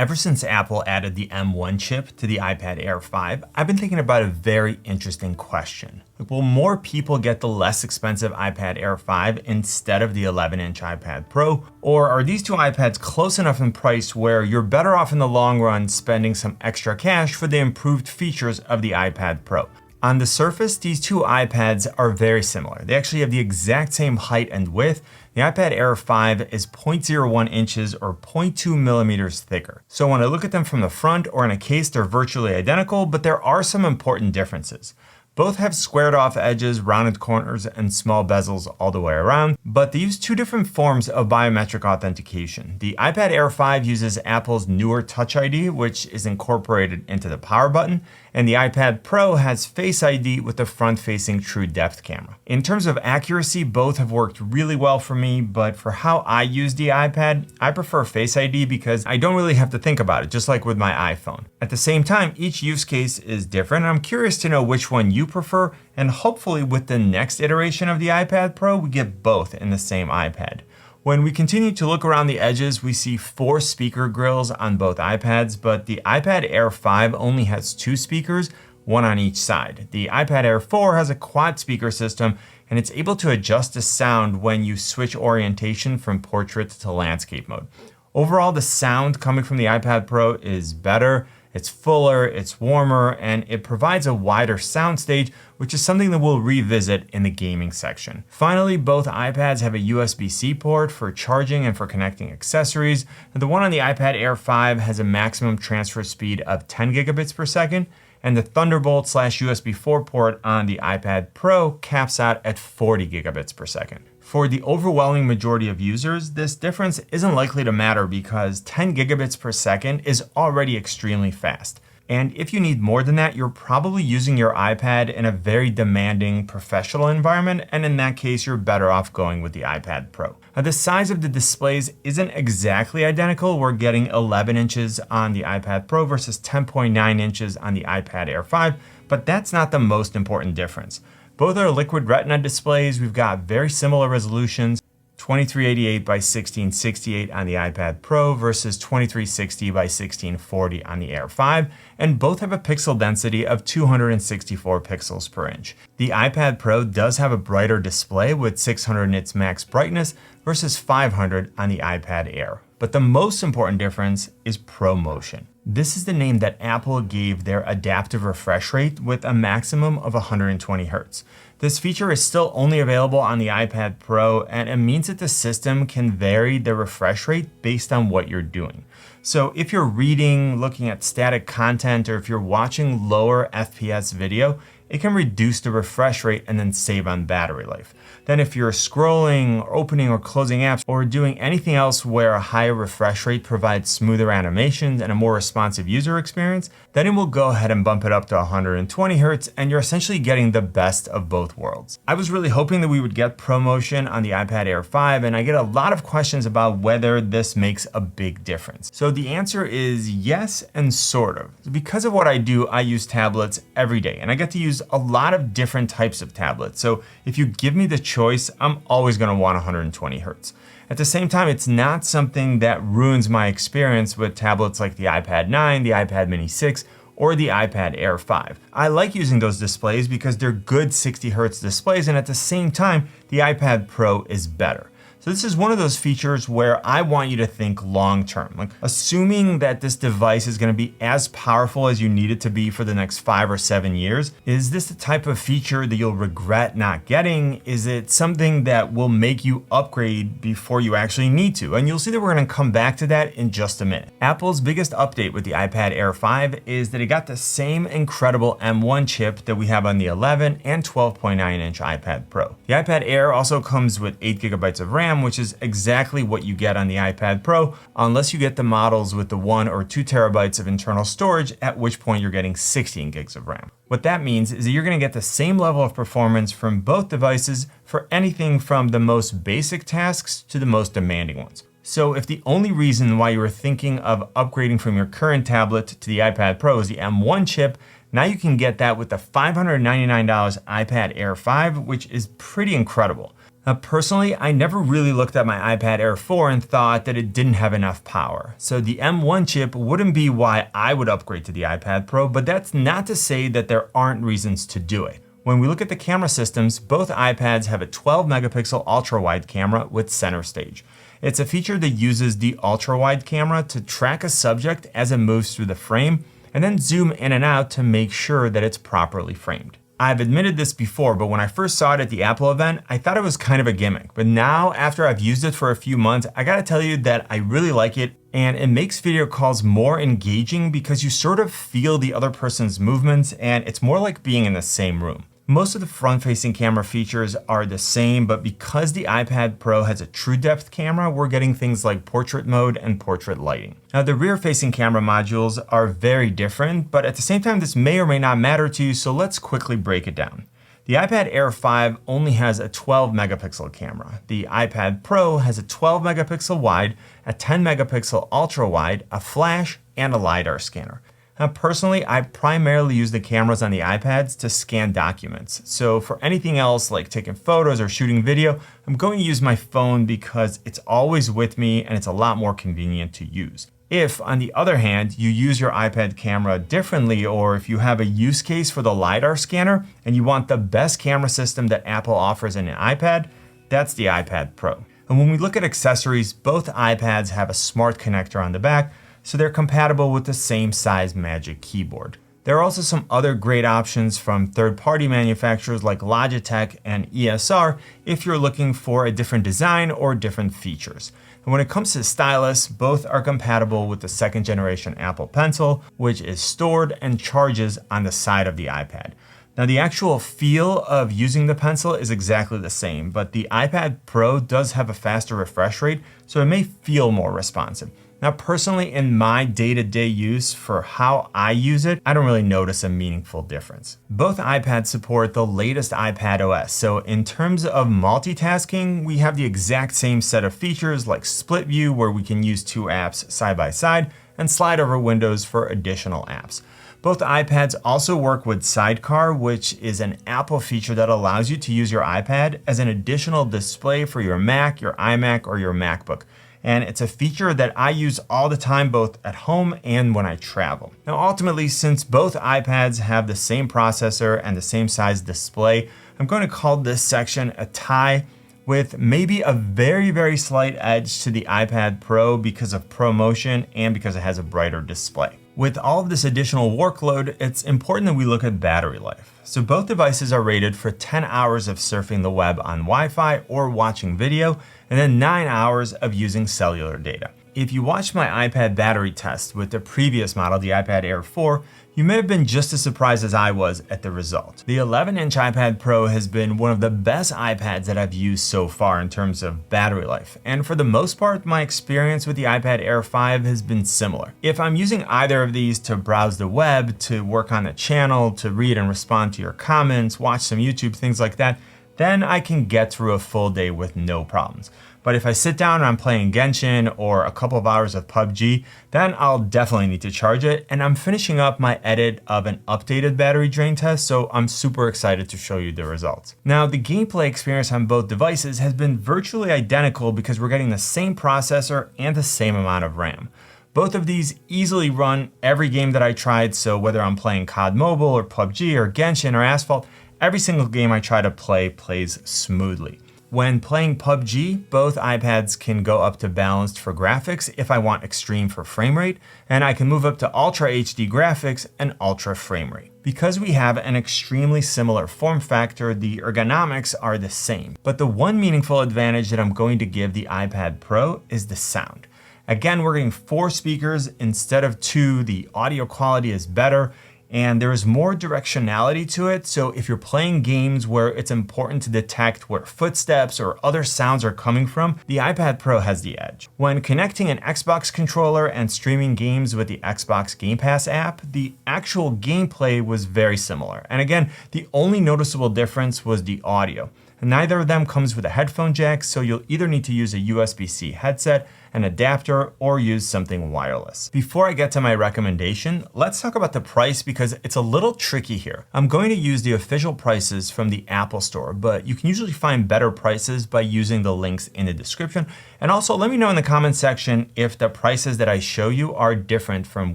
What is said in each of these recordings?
Ever since Apple added the M1 chip to the iPad Air 5, I've been thinking about a very interesting question. Will more people get the less expensive iPad Air 5 instead of the 11-inch iPad Pro? Or are these two iPads close enough in price where you're better off in the long run spending some extra cash for the improved features of the iPad Pro? On the surface, these two iPads are very similar. They actually have the exact same height and width. The iPad Air 5 is 0.01 inches or 0.2 millimeters thicker. So when I look at them from the front or in a case, they're virtually identical, but there are some important differences. Both have squared off edges, rounded corners, and small bezels all the way around, but they use two different forms of biometric authentication. The iPad Air 5 uses Apple's newer Touch ID, which is incorporated into the power button, and the iPad Pro has Face ID with the front-facing true depth camera. In terms of accuracy, both have worked really well for me, but for how I use the iPad, I prefer Face ID because I don't really have to think about it, just like with my iPhone. At the same time, each use case is different, and I'm curious to know which one you prefer, and hopefully with the next iteration of the iPad Pro, we get both in the same iPad. When we continue to look around the edges, we see 4 speaker grills on both iPads, but the iPad Air 5 only has 2 speakers, one on each side. The iPad Air 4 has a quad speaker system, and it's able to adjust the sound when you switch orientation from portrait to landscape mode. Overall, the sound coming from the iPad Pro is better. It's fuller, it's warmer, and it provides a wider soundstage, which is something that we'll revisit in the gaming section. Finally, both iPads have a USB-C port for charging and for connecting accessories. The one on the iPad Air 5 has a maximum transfer speed of 10 gigabits per second, and the Thunderbolt/USB 4 port on the iPad Pro caps out at 40 gigabits per second. For the overwhelming majority of users, this difference isn't likely to matter because 10 gigabits per second is already extremely fast. And if you need more than that, you're probably using your iPad in a very demanding professional environment, and in that case, you're better off going with the iPad Pro. Now, the size of the displays isn't exactly identical. We're getting 11 inches on the iPad Pro versus 10.9 inches on the iPad Air 5, but that's not the most important difference. Both are liquid retina displays. We've got very similar resolutions, 2388 by 1668 on the iPad Pro versus 2360 by 1640 on the Air 5, and both have a pixel density of 264 pixels per inch. The iPad Pro does have a brighter display with 600 nits max brightness versus 500 on the iPad Air. But the most important difference is ProMotion. This is the name that Apple gave their adaptive refresh rate with a maximum of 120 Hz. This feature is still only available on the iPad Pro, and it means that the system can vary the refresh rate based on what you're doing. So if you're reading, looking at static content, or if you're watching lower FPS video, it can reduce the refresh rate and then save on battery life. Then if you're scrolling, or opening or closing apps, or doing anything else where a higher refresh rate provides smoother animations and a more responsive user experience, then it will go ahead and bump it up to 120 Hz, and you're essentially getting the best of both worlds. I was really hoping that we would get ProMotion on the iPad Air 5, and I get a lot of questions about whether this makes a big difference. So the answer is yes and sort of. Because of what I do, I use tablets every day, and I get to use a lot of different types of tablets. So if you give me the choice, I'm always going to want 120 Hz. At the same time, it's not something that ruins my experience with tablets like the iPad 9, the iPad Mini 6, or the iPad Air 5. I like using those displays because they're good 60 Hz displays, and at the same time, the iPad Pro is better. So this is one of those features where I want you to think long term. Like, assuming that this device is going to be as powerful as you need it to be for the next 5 or 7 years, is this the type of feature that you'll regret not getting? Is it something that will make you upgrade before you actually need to? And you'll see that we're going to come back to that in just a minute. Apple's biggest update with the iPad Air 5 is that it got the same incredible M1 chip that we have on the 11 and 12.9 inch iPad Pro. The iPad Air also comes with 8 gigabytes of RAM, which is exactly what you get on the iPad Pro, unless you get the models with the 1 or 2 terabytes of internal storage, at which point you're getting 16 gigs of RAM. What that means is that you're going to get the same level of performance from both devices for anything from the most basic tasks to the most demanding ones. So if the only reason why you were thinking of upgrading from your current tablet to the iPad Pro is the M1 chip, now you can get that with the $599 iPad Air 5, which is pretty incredible. Now, personally, I never really looked at my iPad Air 4 and thought that it didn't have enough power. So the M1 chip wouldn't be why I would upgrade to the iPad Pro, but that's not to say that there aren't reasons to do it. When we look at the camera systems, both iPads have a 12 megapixel ultra-wide camera with center stage. It's a feature that uses the ultra-wide camera to track a subject as it moves through the frame and then zoom in and out to make sure that it's properly framed. I've admitted this before, but when I first saw it at the Apple event, I thought it was kind of a gimmick. But now, after I've used it for a few months, I gotta tell you that I really like it, and it makes video calls more engaging because you sort of feel the other person's movements, and it's more like being in the same room. Most of the front-facing camera features are the same, but because the iPad Pro has a true depth camera, we're getting things like portrait mode and portrait lighting. Now, the rear-facing camera modules are very different, but at the same time, this may or may not matter to you, so let's quickly break it down. The iPad Air 5 only has a 12 megapixel camera. The iPad Pro has a 12 megapixel wide, a 10 megapixel ultra wide, a flash, and a LiDAR scanner. Now, personally, I primarily use the cameras on the iPads to scan documents. So for anything else like taking photos or shooting video, I'm going to use my phone because it's always with me and it's a lot more convenient to use. If, on the other hand, you use your iPad camera differently, or if you have a use case for the LiDAR scanner and you want the best camera system that Apple offers in an iPad, that's the iPad Pro. And when we look at accessories, both iPads have a smart connector on the back, so they're compatible with the same size Magic Keyboard. There are also some other great options from third-party manufacturers like Logitech and ESR if you're looking for a different design or different features. And when it comes to stylus, both are compatible with the second generation Apple Pencil, which is stored and charges on the side of the iPad. Now, the actual feel of using the pencil is exactly the same, but the iPad Pro does have a faster refresh rate, so it may feel more responsive. Now, personally, in my day-to-day use for how I use it, I don't really notice a meaningful difference. Both iPads support the latest iPad OS, so in terms of multitasking, we have the exact same set of features like split view, where we can use two apps side by side, and slide over windows for additional apps. Both iPads also work with Sidecar, which is an Apple feature that allows you to use your iPad as an additional display for your Mac, your iMac, or your MacBook. And it's a feature that I use all the time, both at home and when I travel. Now, ultimately, since both iPads have the same processor and the same size display, I'm going to call this section a tie, with maybe a very, very slight edge to the iPad Pro because of ProMotion and because it has a brighter display. With all of this additional workload, it's important that we look at battery life. So both devices are rated for 10 hours of surfing the web on Wi-Fi or watching video, and then 9 hours of using cellular data. If you watched my iPad battery test with the previous model, the iPad Air 4, you may have been just as surprised as I was at the result. The 11-inch iPad Pro has been one of the best iPads that I've used so far in terms of battery life, and for the most part, my experience with the iPad Air 5 has been similar. If I'm using either of these to browse the web, to work on the channel, to read and respond to your comments, watch some YouTube, things like that, then I can get through a full day with no problems. But if I sit down and I'm playing Genshin or a couple of hours of PUBG, then I'll definitely need to charge it. And I'm finishing up my edit of an updated battery drain test, so I'm super excited to show you the results. Now, the gameplay experience on both devices has been virtually identical because we're getting the same processor and the same amount of RAM. Both of these easily run every game that I tried, so whether I'm playing COD Mobile or PUBG or Genshin or Asphalt, every single game I try to play plays smoothly. When playing PUBG, both iPads can go up to balanced for graphics if I want extreme for frame rate, and I can move up to Ultra HD graphics and Ultra frame rate. Because we have an extremely similar form factor, the ergonomics are the same. But the one meaningful advantage that I'm going to give the iPad Pro is the sound. Again, we're getting 4 speakers instead of 2, the audio quality is better, and there is more directionality to it, so if you're playing games where it's important to detect where footsteps or other sounds are coming from, the iPad Pro has the edge. When connecting an Xbox controller and streaming games with the Xbox Game Pass app, the actual gameplay was very similar. And again, the only noticeable difference was the audio. Neither of them comes with a headphone jack, so you'll either need to use a USB-C headset, an adapter or use something wireless. Before I get to my recommendation, let's talk about the price because it's a little tricky here. I'm going to use the official prices from the Apple Store, but you can usually find better prices by using the links in the description. And also let me know in the comment section if the prices that I show you are different from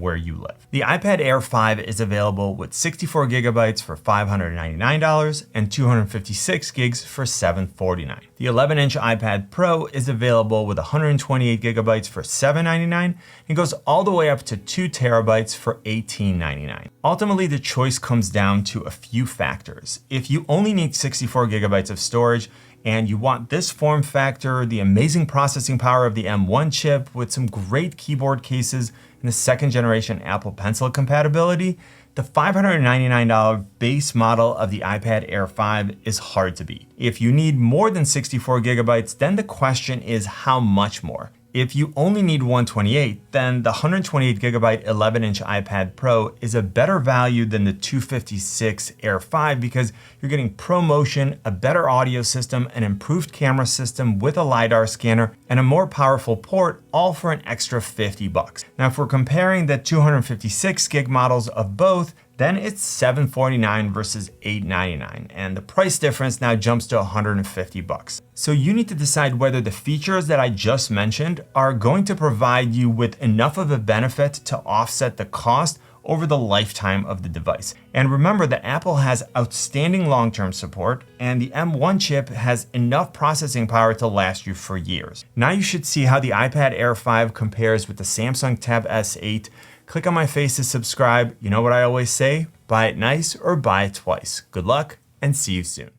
where you live. The iPad Air 5 is available with 64 gigabytes for $599 and 256 gigs for $749. The 11-inch iPad Pro is available with 128 gigabytes for $799 and goes all the way up to 2 terabytes for $1899. Ultimately, the choice comes down to a few factors. If you only need 64 gigabytes of storage, and you want this form factor, the amazing processing power of the M1 chip with some great keyboard cases and the second generation Apple Pencil compatibility, the $599 base model of the iPad Air 5 is hard to beat. If you need more than 64 gigabytes, then the question is how much more? If you only need 128, then the 128 gigabyte 11-inch iPad Pro is a better value than the 256 Air 5 because you're getting ProMotion, a better audio system, an improved camera system with a LiDAR scanner, and a more powerful port, all for an extra $50. Now, if we're comparing the 256 gig models of both, then it's $749 versus $899, and the price difference now jumps to $150. So you need to decide whether the features that I just mentioned are going to provide you with enough of a benefit to offset the cost over the lifetime of the device. And remember that Apple has outstanding long-term support, and the M1 chip has enough processing power to last you for years. Now you should see how the iPad Air 5 compares with the Samsung Tab S8. Click on my face to subscribe. You know what I always say, buy it nice or buy it twice. Good luck and see you soon.